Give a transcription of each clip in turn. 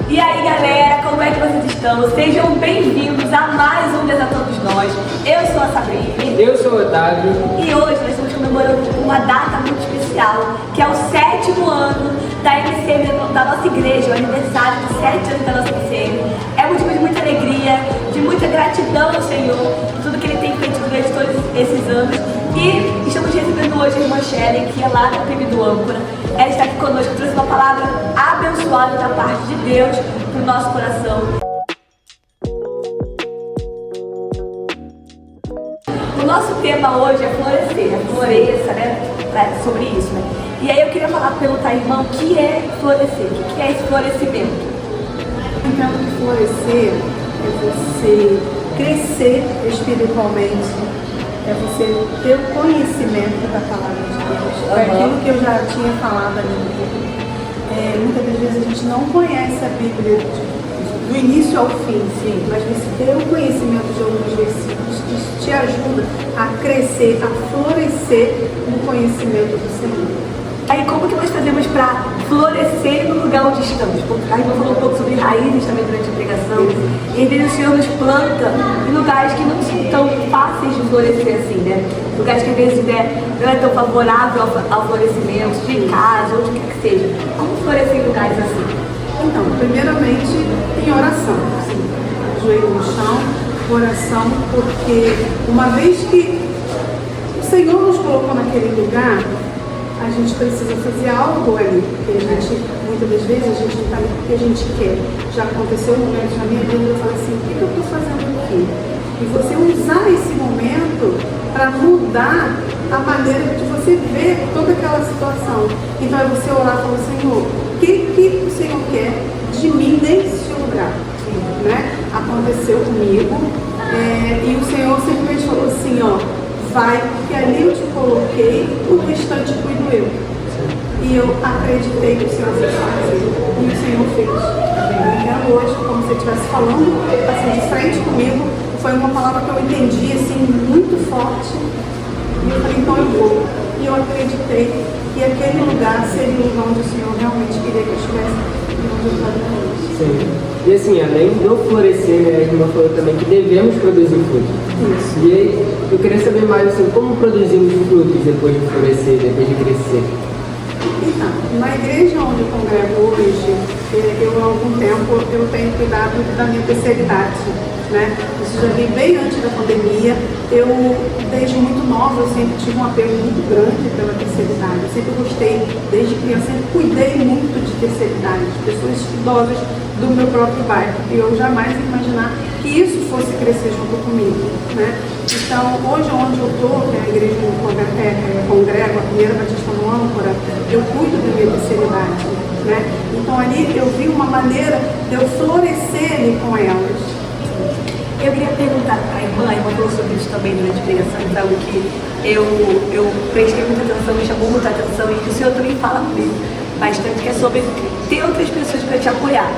E aí galera, como é que vocês estão? Sejam bem-vindos a mais um Deus a Todos Nós. Eu sou a Sabrina. Eu sou o Otávio. E hoje nós estamos comemorando uma data muito especial, que é o 7º ano da MCM da nossa igreja, o aniversário de 7 anos da nossa MCM. É motivo de muita alegria, de muita gratidão ao Senhor, por tudo que Ele tem feito durante todos esses anos. E estamos recebendo hoje a irmã Shelley, que é lá da PIB do Âncora. Ela está aqui conosco, trouxe uma palavra abençoada da parte de Deus para o nosso coração. O nosso tema hoje é florescer, floresça, né? Sobre isso, né? E aí eu queria perguntar, irmão, o que é florescer? O que é esse florescimento? Entendo que florescer é você crescer espiritualmente, é você ter o conhecimento da palavra de Deus. É aquilo que eu já tinha falado ali. Muitas das vezes a gente não conhece a Bíblia do início ao fim, sim, mas você ter o conhecimento de alguns versículos que te ajuda a crescer, a florescer no conhecimento do Senhor. Aí como que nós fazemos para florescer no lugar onde estamos? Porque a irmã falou um pouco sobre raízes também durante a pregação. E às vezes o Senhor nos planta em lugares que não são tão fáceis de florescer assim, né? Lugares que às vezes não é tão favorável ao florescimento, de casa, onde quer que seja. Como florescer em lugares assim? Então, primeiramente em oração, assim, joelho no chão, oração, porque uma vez que o Senhor nos colocou naquele lugar, a gente precisa fazer algo ali, porque a gente, muitas das vezes, a gente não está ali porque a gente quer. Já aconteceu momentos na minha vida, eu falei assim, o que eu estou fazendo aqui? E você usar esse momento para mudar a maneira de você ver toda aquela situação. Então é você orar e falar, Senhor, o que o Senhor quer de mim nesse lugar? Né? Aconteceu comigo, e o Senhor simplesmente falou assim, ó, vai, porque ali eu te coloquei, o restante cuido eu. E eu acreditei que o Senhor fosse fazer, e o Senhor fez. Então hoje, como se você estivesse falando, assim, de frente comigo, foi uma palavra que eu entendi, assim, muito forte. E eu falei, então eu vou. E eu acreditei que aquele lugar seria o lugar onde o Senhor realmente queria que eu estivesse, e onde eu estava hoje. Sim. E assim, além do florescer, né, a irmã falou também que devemos produzir frutos. Isso. E aí, eu queria saber mais assim, como produzimos frutos depois de florescer, depois de crescer. Então, na igreja onde eu congrego hoje, eu há algum tempo eu tenho cuidado da minha terceira idade, né? Isso já vem bem antes da pandemia. Eu, desde muito nova, eu sempre tive um apelo muito grande pela terceira idade. Eu sempre gostei, desde criança, sempre cuidei muito de terceira idade, de pessoas idosas do meu próprio bairro. E eu jamais ia imaginar que isso fosse crescer junto comigo, né? Então, hoje onde eu estou, que é a igreja que eu congrego, a Primeira Batista no Âncora, eu cuido da minha terceira idade, né? Então ali eu vi uma maneira de eu florescer ali com elas. Eu queria perguntar para a irmã falou sobre isso também durante a pregação, então algo que eu prestei muita atenção, me chamou muita atenção, e o Senhor também fala comigo bastante, que é sobre ter outras pessoas para te apoiar.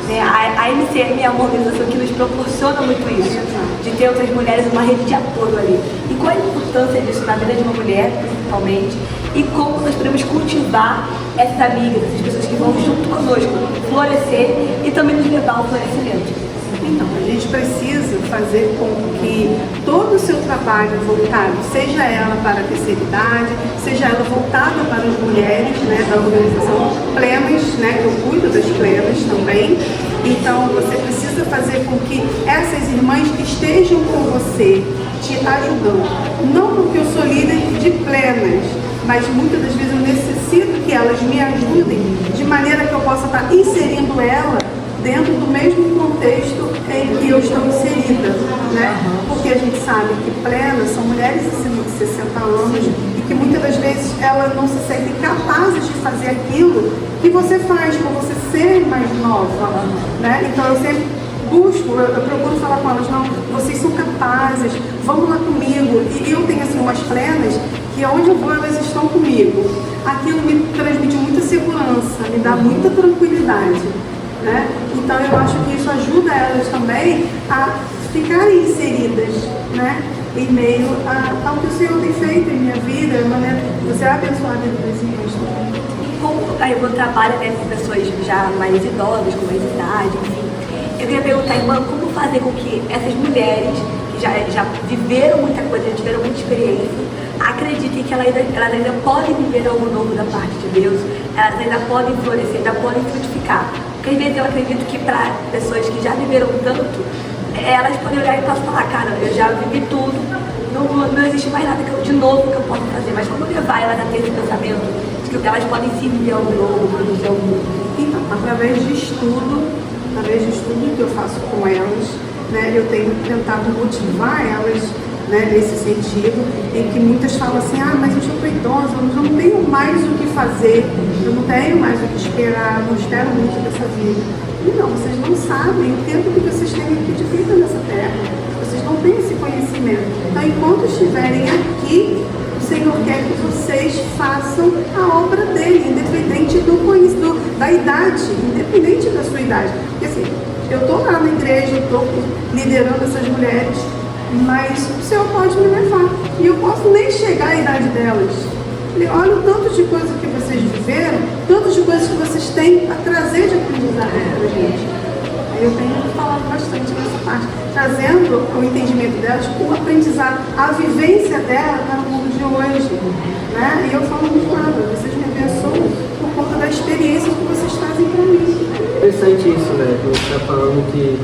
Né? A MCM é uma organização que nos proporciona muito isso, de ter outras mulheres, uma rede de apoio ali. E qual a importância disso na vida de uma mulher, principalmente, e como nós podemos cultivar essas amigas, essas pessoas que vão junto conosco, florescer e também nos levar ao florescimento. Então, a gente precisa fazer com que todo o seu trabalho voltado, seja ela para a terceira idade, seja ela voltada para as mulheres, né, da organização Plenas, né, que eu cuido das Plenas também. Então, você precisa fazer com que essas irmãs estejam com você, te ajudando. Não porque eu sou líder de Plenas, mas muitas das vezes eu necessito que elas me ajudem de maneira que eu possa estar inserindo ela dentro do mesmo contexto em que eu estou inserida, né? Porque a gente sabe que plenas são mulheres acima de 60 anos e que muitas das vezes elas não se sentem capazes de fazer aquilo que você faz por você ser mais nova, né? Então eu sempre busco, eu procuro falar com elas, não, vocês são capazes, vamos lá comigo. E eu tenho assim umas plenas que onde eu vou elas estão comigo. Aquilo me transmite muita segurança, me dá muita tranquilidade. Né? Então eu acho que isso ajuda elas também a ficarem inseridas, né? Em meio ao que o Senhor tem feito em minha vida, de maneira que você é abençoada das irmãs também. Como a irmã trabalha, né, com pessoas já mais idosas, com mais idade, enfim. Eu queria perguntar, irmã, como fazer com que essas mulheres que já viveram muita coisa, já tiveram muita experiência, acreditem que elas ainda podem viver algo novo da parte de Deus, elas ainda podem florescer, ainda podem frutificar. Porque às vezes eu acredito que para pessoas que já viveram tanto, elas podem olhar e posso falar, cara, eu já vivi tudo, não existe mais nada de novo que eu possa fazer. Mas como levar elas a ter esse pensamento de que elas podem sim viver algo novo, produzir algo novo? Então, através de estudo que eu faço com elas, né, eu tenho tentado motivar elas, né, nesse sentido, em que muitas falam assim, mas eu já estou idosa, eu não tenho mais o que fazer, eu não tenho mais o que esperar, não espero muito dessa vida. E não, vocês não sabem o tempo que vocês têm aqui de vida nessa terra, vocês não têm esse conhecimento. Então, enquanto estiverem aqui, o Senhor quer que vocês façam a obra dele, independente da idade, independente da sua idade. Porque assim, eu estou lá na igreja, eu estou liderando essas mulheres, mas o Senhor pode me levar. E eu posso nem chegar à idade delas. Olha o tanto de coisa que vocês viveram, tanto de coisas que vocês têm a trazer de aprendizado para a gente. Aí eu tenho falado bastante nessa parte, trazendo o entendimento delas, o aprendizado, a vivência dela para o mundo de hoje. Né? E eu falo muito nada, vocês me abençoam por conta da experiência que vocês trazem para mim. Interessante isso, né? Você está falando que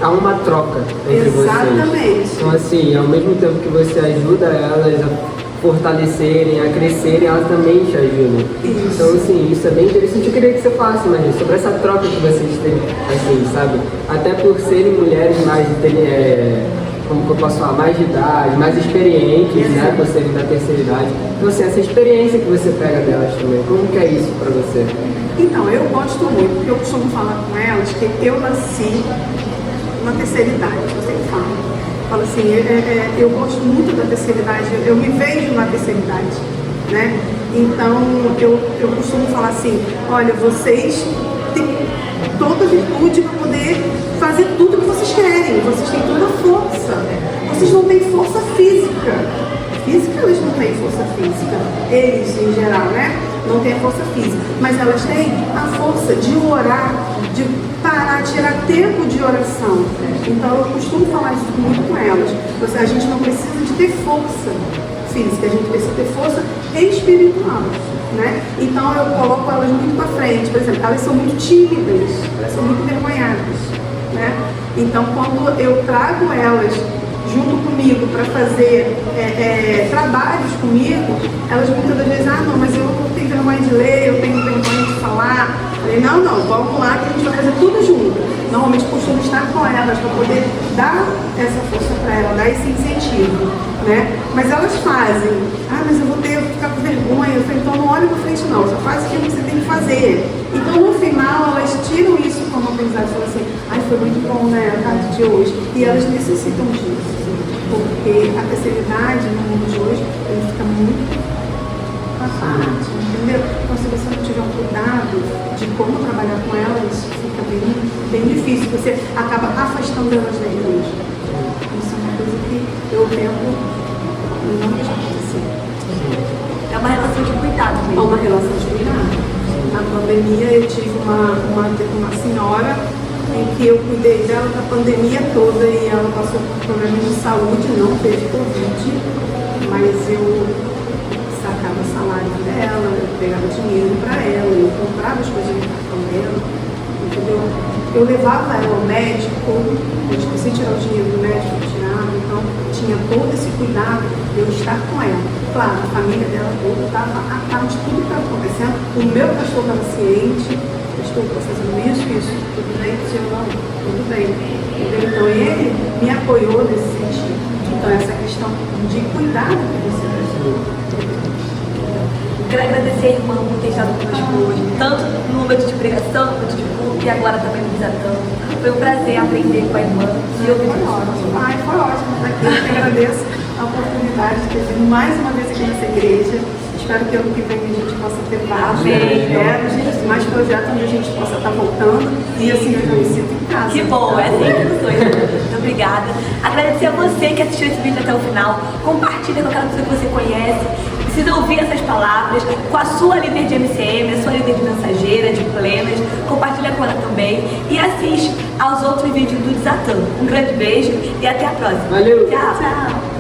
há uma troca entre vocês. Exatamente. Então, assim, ao mesmo tempo que você ajuda elas a fortalecerem, a crescerem, elas também te ajudam. Isso. Então, assim, isso é bem interessante. Eu queria que você falasse mais sobre essa troca que vocês têm, assim, sabe? Até por serem mulheres mais, como que eu posso falar, mais de idade, mais experientes, né? Por serem da terceira idade. Então, assim, essa experiência que você pega delas também, como que é isso pra você? Então, eu gosto muito, porque eu costumo falar com elas que eu nasci na terceira idade, eu sempre falo. Falo assim, eu gosto muito da terceira idade, eu me vejo na terceira idade, né? Então, eu costumo falar assim, olha, vocês têm toda a virtude para poder fazer tudo que vocês querem, vocês têm toda a força, vocês não têm força física. Física, eles não têm força física, eles em geral, né? Não têm a força física, mas elas têm a força de orar, de parar, tirar tempo de oração. Então eu costumo falar isso muito com elas. A gente não precisa de ter força física, a gente precisa ter força espiritual, né? Então eu coloco elas muito para frente. Por exemplo, elas são muito tímidas, elas são muito envergonhadas, né? Então quando eu trago elas junto comigo para fazer trabalhos comigo, elas muitas das vezes, não, mas eu tenho vergonha de ler, eu tenho vergonha de falar. Eu falei, não, vamos lá que a gente vai fazer tudo junto. Normalmente costumo estar com elas para poder dar essa força para elas, dar esse incentivo, né? Mas elas fazem, mas eu vou ficar com vergonha. Eu falei, então não olha para frente não, só faz aquilo que você tem que fazer. Então no final elas tiram isso como aprendizado e falam assim, foi muito bom, né, a tarde de hoje. E elas necessitam disso, porque a terceira idade no mundo de hoje, ele fica muito parte, entendeu? Então se você não tiver um cuidado de como trabalhar com elas, fica bem difícil, você acaba afastando elas da igreja. Isso é uma coisa que eu tento não deixar acontecer. É uma relação de cuidado mesmo. É uma relação de cuidado. Na pandemia eu tive uma senhora em que eu cuidei dela da pandemia toda e ela passou por problemas de saúde, não teve Covid, mas eu sacava o salário dela, eu pegava dinheiro para ela, eu comprava as coisas no cartão dela, entendeu? Eu levava ela ao médico, eu esqueci de tirar o dinheiro do médico, eu tirava, então tinha todo esse cuidado de eu estar com ela. Claro, a família dela toda estava a par de tudo que estava acontecendo, o meu pastor estava ciente, estou fazendo isso, tudo bem, senhor, não, tudo bem. Entendeu? Então ele me apoiou nesse sentido. Então essa questão de cuidado que você precisa. Eu quero agradecer a irmã por ter estado conosco hoje, tanto no momento de pregação, no momento de culto e agora também no desatão. Foi um prazer aprender com a irmã e ouvir Foi ótimo. Foi ótimo estar aqui. Eu te agradeço a oportunidade de ter vindo mais uma vez aqui nessa igreja. Espero que ano que vem a gente possa ter mais projetos onde a gente possa estar voltando e assim eu já me sinto em casa. Que bom, é assim que foi. Muito obrigada. Agradecer a você que assistiu esse vídeo até o final. Compartilha com aquela pessoa que você conhece, que precisa ouvir essas palavras com a sua líder de MCM, a sua líder de mensageira, de plenas, compartilha com ela também e assiste aos outros vídeos do Desatando. Um grande beijo e até a próxima. Valeu! Tchau! Tchau!